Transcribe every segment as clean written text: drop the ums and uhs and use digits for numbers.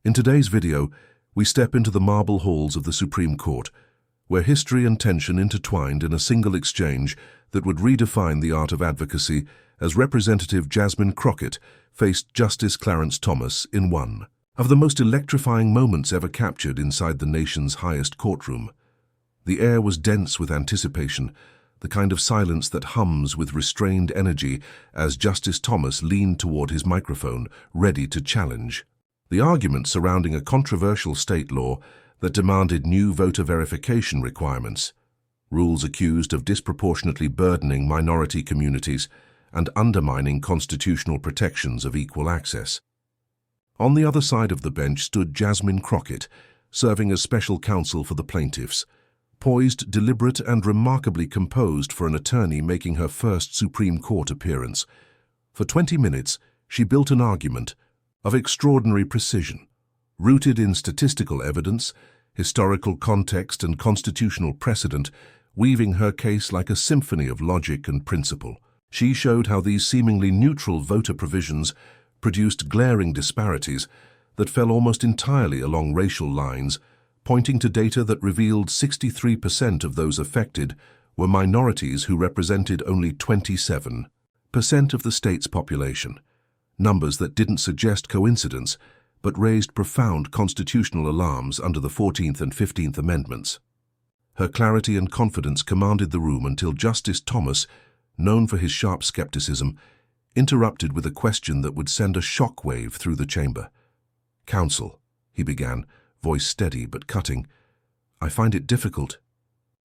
In today's video, we step into the marble halls of the Supreme Court, where history and tension intertwined in a single exchange that would redefine the art of advocacy as Representative Jasmine Crockett faced Justice Clarence Thomas in one of the most electrifying moments ever captured inside the nation's highest courtroom. The air was dense with anticipation, the kind of silence that hums with restrained energy as Justice Thomas leaned toward his microphone, ready to challenge. The argument surrounding a controversial state law that demanded new voter verification requirements, rules accused of disproportionately burdening minority communities and undermining constitutional protections of equal access. On the other side of the bench stood Jasmine Crockett, serving as special counsel for the plaintiffs, poised, deliberate, and remarkably composed for an attorney making her first Supreme Court appearance. For 20 minutes, she built an argument of extraordinary precision, rooted in statistical evidence, historical context, and constitutional precedent, weaving her case like a symphony of logic and principle. She showed how these seemingly neutral voter provisions produced glaring disparities that fell almost entirely along racial lines, pointing to data that revealed 63% of those affected were minorities who represented only 27% of the state's population. Numbers that didn't suggest coincidence, but raised profound constitutional alarms under the 14th and 15th Amendments. Her clarity and confidence commanded the room until Justice Thomas, known for his sharp skepticism, interrupted with a question that would send a shockwave through the chamber. "Counsel," he began, voice steady but cutting, "I find it difficult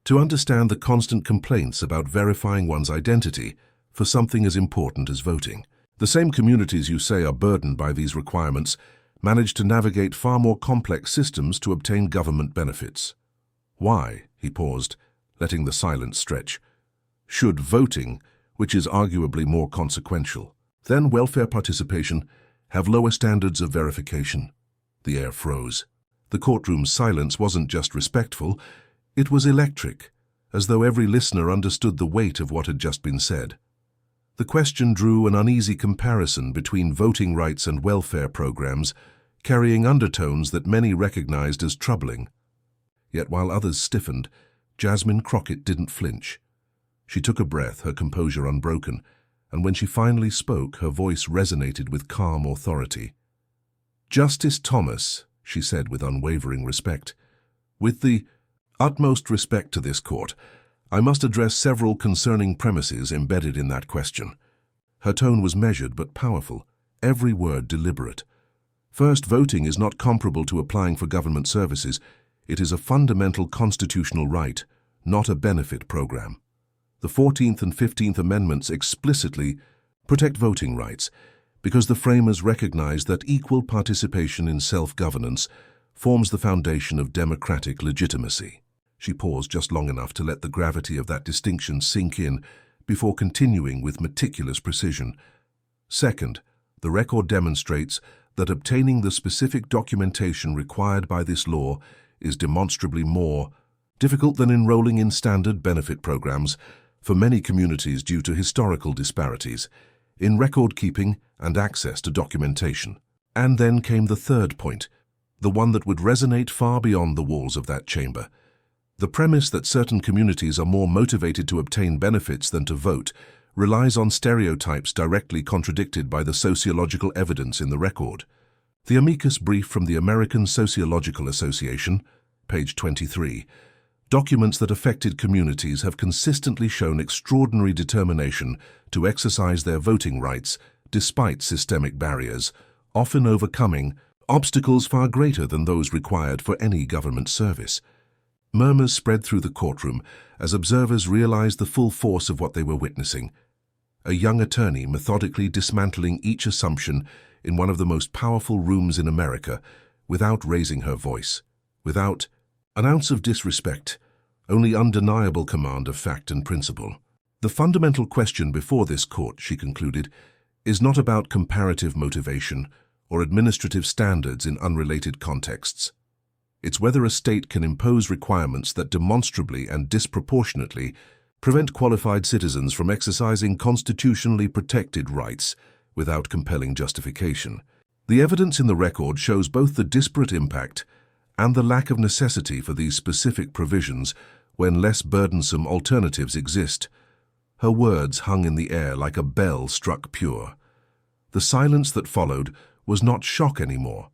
to understand the constant complaints about verifying one's identity for something as important as voting. The same communities you say are burdened by these requirements manage to navigate far more complex systems to obtain government benefits. Why?" He paused, letting the silence stretch. "Should voting, which is arguably more consequential than welfare participation, have lower standards of verification?" The air froze. The courtroom's silence wasn't just respectful, it was electric, as though every listener understood the weight of what had just been said. The question drew an uneasy comparison between voting rights and welfare programs, carrying undertones that many recognized as troubling. Yet while others stiffened, Jasmine Crockett didn't flinch. She took a breath, her composure unbroken, and when she finally spoke, her voice resonated with calm authority. "Justice Thomas," she said with unwavering respect, "with the utmost respect to this court, I must address several concerning premises embedded in that question." Her tone was measured but powerful, every word deliberate. "First, voting is not comparable to applying for government services. It is a fundamental constitutional right, not a benefit program. The 14th and 15th Amendments explicitly protect voting rights because the framers recognized that equal participation in self-governance forms the foundation of democratic legitimacy." She paused just long enough to let the gravity of that distinction sink in before continuing with meticulous precision. "Second, the record demonstrates that obtaining the specific documentation required by this law is demonstrably more difficult than enrolling in standard benefit programs for many communities due to historical disparities in record-keeping and access to documentation." And then came the third point, the one that would resonate far beyond the walls of that chamber. The premise that certain communities are more motivated to obtain benefits than to vote relies on stereotypes directly contradicted by the sociological evidence in the record. The amicus brief from the American Sociological Association, page 23, documents that affected communities have consistently shown extraordinary determination to exercise their voting rights despite systemic barriers, often overcoming obstacles far greater than those required for any government service. Murmurs spread through the courtroom as observers realized the full force of what they were witnessing. A young attorney methodically dismantling each assumption in one of the most powerful rooms in America without raising her voice, without an ounce of disrespect, only undeniable command of fact and principle. "The fundamental question before this court," she concluded, "is not about comparative motivation or administrative standards in unrelated contexts. It's whether a state can impose requirements that demonstrably and disproportionately prevent qualified citizens from exercising constitutionally protected rights without compelling justification." The evidence in the record shows both the disparate impact and the lack of necessity for these specific provisions when less burdensome alternatives exist. Her words hung in the air like a bell struck pure. The silence that followed was not shock anymore.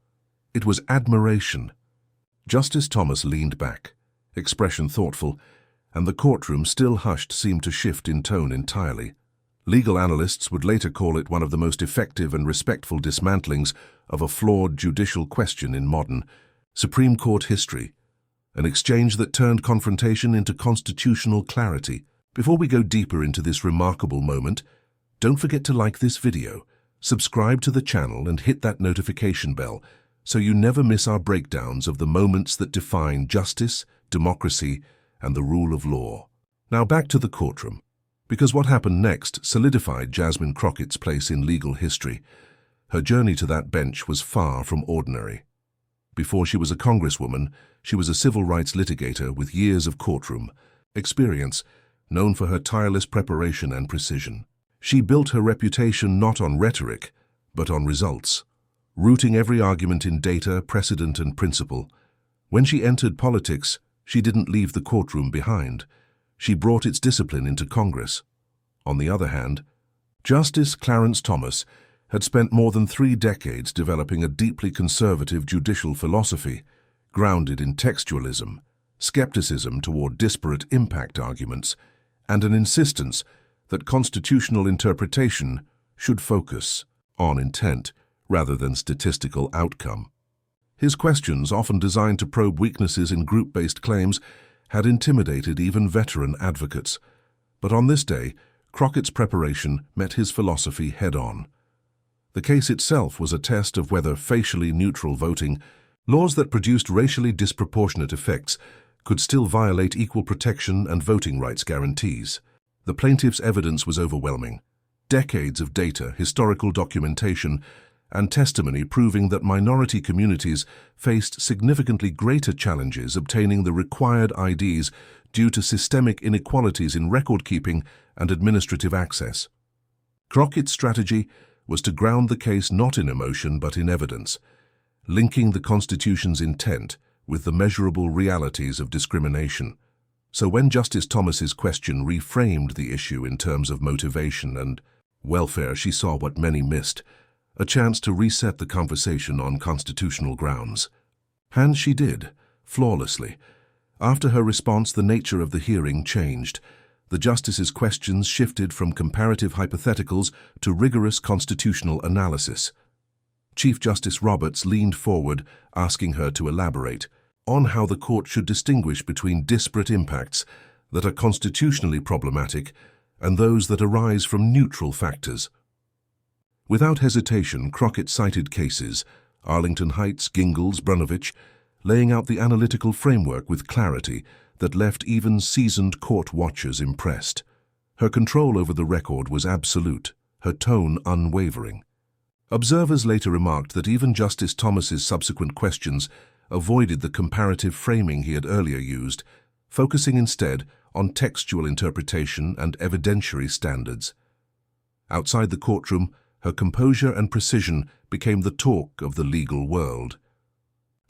It was admiration. Justice Thomas leaned back, expression thoughtful, and the courtroom, still hushed, seemed to shift in tone entirely. Legal analysts would later call it one of the most effective and respectful dismantlings of a flawed judicial question in modern Supreme Court history, an exchange that turned confrontation into constitutional clarity. Before we go deeper into this remarkable moment, don't forget to like this video, subscribe to the channel and hit that notification bell so you never miss our breakdowns of the moments that define justice, democracy, and the rule of law. Now back to the courtroom, because what happened next solidified Jasmine Crockett's place in legal history. Her journey to that bench was far from ordinary. Before she was a congresswoman, she was a civil rights litigator with years of courtroom experience, known for her tireless preparation and precision. She built her reputation not on rhetoric, but on results, rooting every argument in data, precedent, and principle. When she entered politics, she didn't leave the courtroom behind. She brought its discipline into Congress. On the other hand, Justice Clarence Thomas had spent more than 3 decades developing a deeply conservative judicial philosophy, grounded in textualism, skepticism toward disparate impact arguments, and an insistence that constitutional interpretation should focus on intent rather than statistical outcome. His questions, often designed to probe weaknesses in group-based claims, had intimidated even veteran advocates. But on this day, Crockett's preparation met his philosophy head-on. The case itself was a test of whether facially neutral voting, laws that produced racially disproportionate effects, could still violate equal protection and voting rights guarantees. The plaintiff's evidence was overwhelming. Decades of data, historical documentation, and testimony proving that minority communities faced significantly greater challenges obtaining the required IDs due to systemic inequalities in record-keeping and administrative access. Crockett's strategy was to ground the case not in emotion but in evidence, linking the Constitution's intent with the measurable realities of discrimination. So when Justice Thomas's question reframed the issue in terms of motivation and welfare, she saw what many missed: a chance to reset the conversation on constitutional grounds. And she did, flawlessly. After her response, the nature of the hearing changed. The justice's questions shifted from comparative hypotheticals to rigorous constitutional analysis. Chief Justice Roberts leaned forward, asking her to elaborate on how the court should distinguish between disparate impacts that are constitutionally problematic and those that arise from neutral factors. Without hesitation, Crockett cited cases, Arlington Heights, Gingles, Brnovich, laying out the analytical framework with clarity that left even seasoned court watchers impressed. Her control over the record was absolute, her tone unwavering. Observers later remarked that even Justice Thomas's subsequent questions avoided the comparative framing he had earlier used, focusing instead on textual interpretation and evidentiary standards. Outside the courtroom, her composure and precision became the talk of the legal world.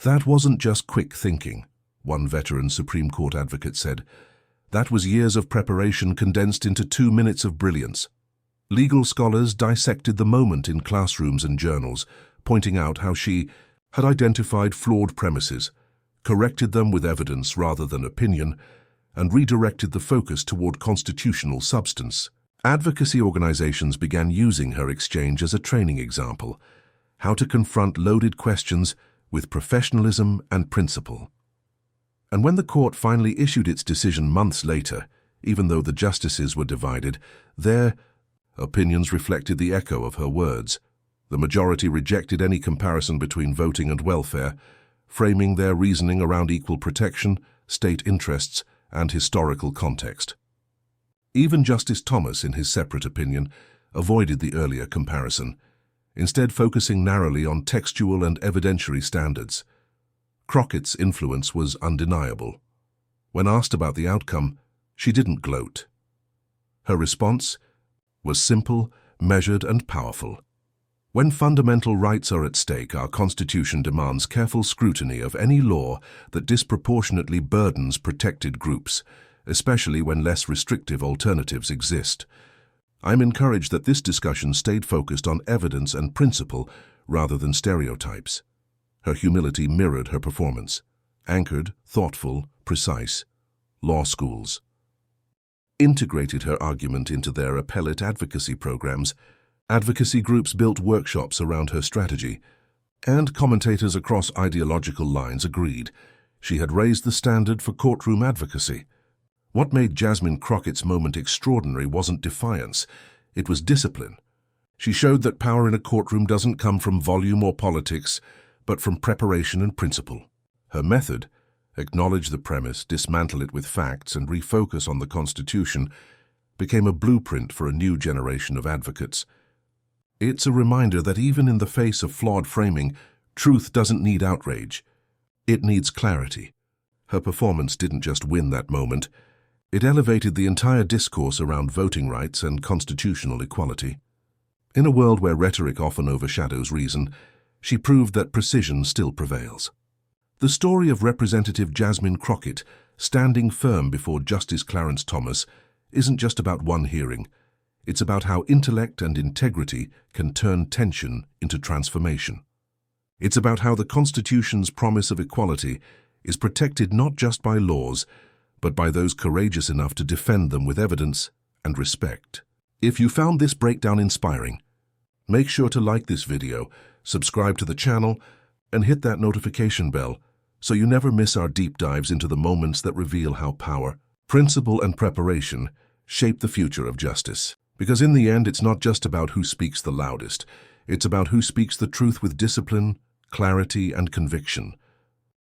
That wasn't just quick thinking, one veteran Supreme Court advocate said. That was years of preparation condensed into 2 minutes of brilliance. Legal scholars dissected the moment in classrooms and journals, pointing out how she had identified flawed premises, corrected them with evidence rather than opinion, and redirected the focus toward constitutional substance. Advocacy organizations began using her exchange as a training example, how to confront loaded questions with professionalism and principle. And when the court finally issued its decision months later, even though the justices were divided, their opinions reflected the echo of her words. The majority rejected any comparison between voting and welfare, framing their reasoning around equal protection, state interests, and historical context. Even Justice Thomas, in his separate opinion, avoided the earlier comparison, instead focusing narrowly on textual and evidentiary standards. Crockett's influence was undeniable. When asked about the outcome, she didn't gloat. Her response was simple, measured, and powerful. When fundamental rights are at stake, our Constitution demands careful scrutiny of any law that disproportionately burdens protected groups, especially when less restrictive alternatives exist. I'm encouraged that this discussion stayed focused on evidence and principle rather than stereotypes. Her humility mirrored her performance. Anchored, thoughtful, precise. Law schools integrated her argument into their appellate advocacy programs. Advocacy groups built workshops around her strategy, and commentators across ideological lines agreed she had raised the standard for courtroom advocacy. What made Jasmine Crockett's moment extraordinary wasn't defiance, it was discipline. She showed that power in a courtroom doesn't come from volume or politics, but from preparation and principle. Her method, acknowledge the premise, dismantle it with facts, and refocus on the Constitution, became a blueprint for a new generation of advocates. It's a reminder that even in the face of flawed framing, truth doesn't need outrage. It needs clarity. Her performance didn't just win that moment. It elevated the entire discourse around voting rights and constitutional equality. In a world where rhetoric often overshadows reason, she proved that precision still prevails. The story of Representative Jasmine Crockett standing firm before Justice Clarence Thomas isn't just about one hearing. It's about how intellect and integrity can turn tension into transformation. It's about how the Constitution's promise of equality is protected not just by laws, but by those courageous enough to defend them with evidence and respect. If you found this breakdown inspiring, make sure to like this video, subscribe to the channel, and hit that notification bell so you never miss our deep dives into the moments that reveal how power, principle, and preparation shape the future of justice. Because in the end, it's not just about who speaks the loudest. It's about who speaks the truth with discipline, clarity, and conviction.